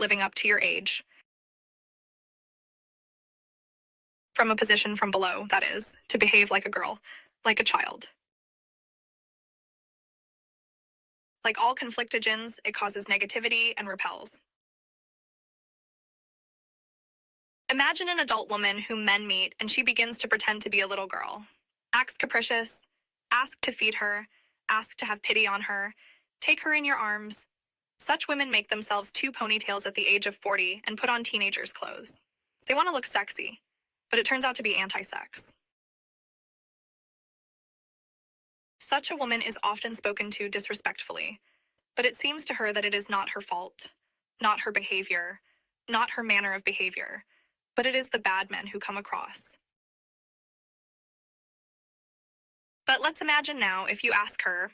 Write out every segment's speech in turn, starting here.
living up to your age. From a position from below, that is, to behave like a girl, like a child. Like all conflictogens, it causes negativity and repels. Imagine an adult woman whom men meet and she begins to pretend to be a little girl. Acts capricious, ask to feed her, ask to have pity on her, take her in your arms. Such women make themselves 2 ponytails at the age of 40 and put on teenagers' clothes. They want to look sexy, but it turns out to be anti-sex. Such a woman is often spoken to disrespectfully, but it seems to her that it is not her fault, not her behavior, not her manner of behavior, but it is the bad men who come across. But let's imagine now, if you ask her,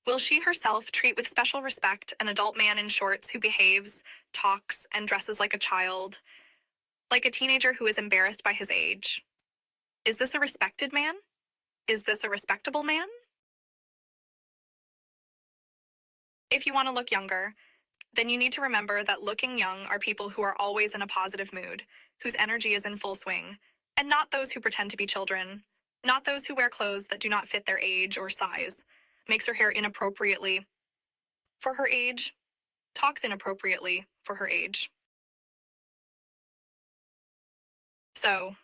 will she herself treat with special respect an adult man in shorts who behaves, talks, and dresses like a child, like a teenager who is embarrassed by his age? Is this a respected man? Is this a respectable man? If you want to look younger, then you need to remember that looking young are people who are always in a positive mood, whose energy is in full swing, and not those who pretend to be children, not those who wear clothes that do not fit their age or size, makes her hair inappropriately for her age, talks inappropriately for her age. So,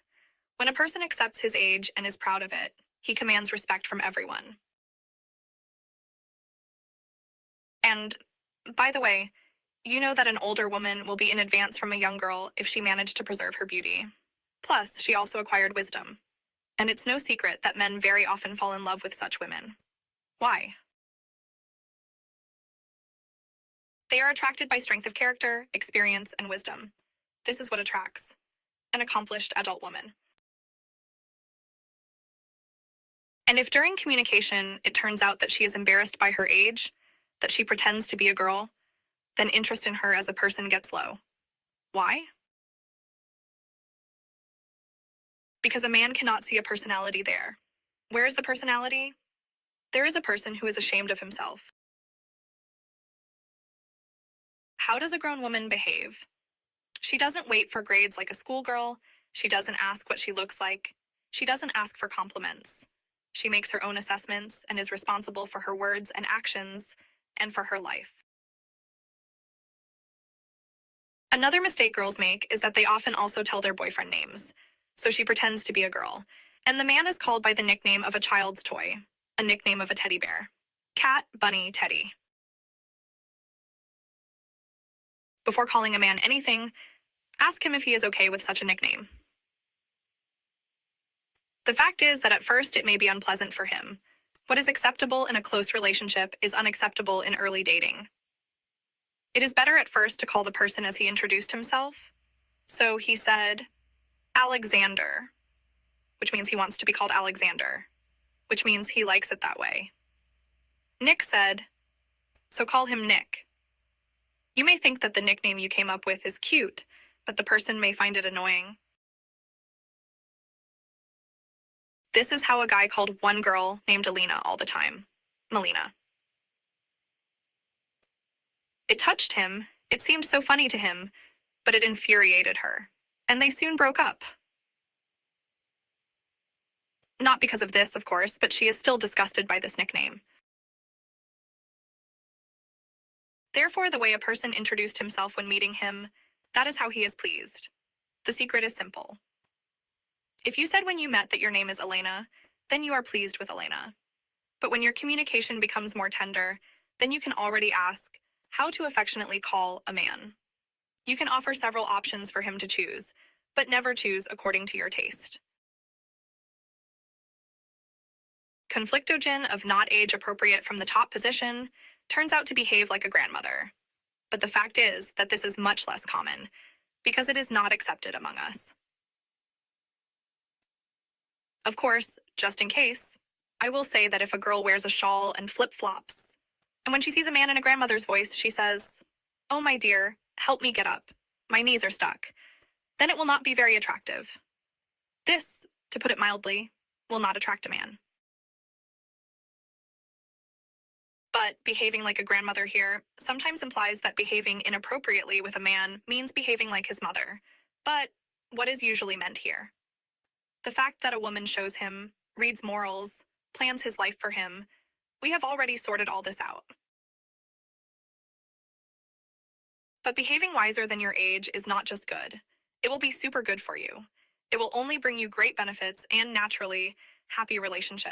when a person accepts his age and is proud of it, he commands respect from everyone. And, by the way, you know that an older woman will be in advance from a young girl if she managed to preserve her beauty. Plus, she also acquired wisdom. And it's no secret that men very often fall in love with such women. Why? They are attracted by strength of character, experience, and wisdom. This is what attracts an accomplished adult woman. And if during communication it turns out that she is embarrassed by her age, that she pretends to be a girl, then interest in her as a person gets low. Why? Because a man cannot see a personality there. Where is the personality? There is a person who is ashamed of himself. How does a grown woman behave? She doesn't wait for grades like a schoolgirl. She doesn't ask what she looks like. She doesn't ask for compliments. She makes her own assessments and is responsible for her words and actions and for her life. Another mistake girls make is that they often also tell their boyfriend names. So she pretends to be a girl, and the man is called by the nickname of a child's toy, a nickname of a teddy bear. Cat, bunny, teddy. Before calling a man anything, ask him if he is okay with such a nickname. The fact is that at first it may be unpleasant for him. What is acceptable in a close relationship is unacceptable in early dating. It is better at first to call the person as he introduced himself. So he said, Alexander, which means he wants to be called Alexander, which means he likes it that way. Nick said, so call him Nick. You may think that the nickname you came up with is cute, but the person may find it annoying. This is how a guy called one girl named Alina all the time, Melina. It touched him, it seemed so funny to him, but it infuriated her, and they soon broke up. Not because of this, of course, but she is still disgusted by this nickname. Therefore, the way a person introduced himself when meeting him, that is how he is pleased. The secret is simple. If you said when you met that your name is Elena, then you are pleased with Elena. But when your communication becomes more tender, then you can already ask how to affectionately call a man. You can offer several options for him to choose, but never choose according to your taste. Conflictogen of not age appropriate from the top position turns out to behave like a grandmother. But the fact is that this is much less common, because it is not accepted among us. Of course, just in case, I will say that if a girl wears a shawl and flip-flops, and when she sees a man in a grandmother's voice, she says, "Oh, my dear, help me get up. My knees are stuck," then it will not be very attractive. This, to put it mildly, will not attract a man. But behaving like a grandmother here sometimes implies that behaving inappropriately with a man means behaving like his mother. But what is usually meant here? The fact that a woman shows him, reads morals, plans his life for him, we have already sorted all this out. But behaving wiser than your age is not just good. It will be super good for you. It will only bring you great benefits and, naturally, happy relationships.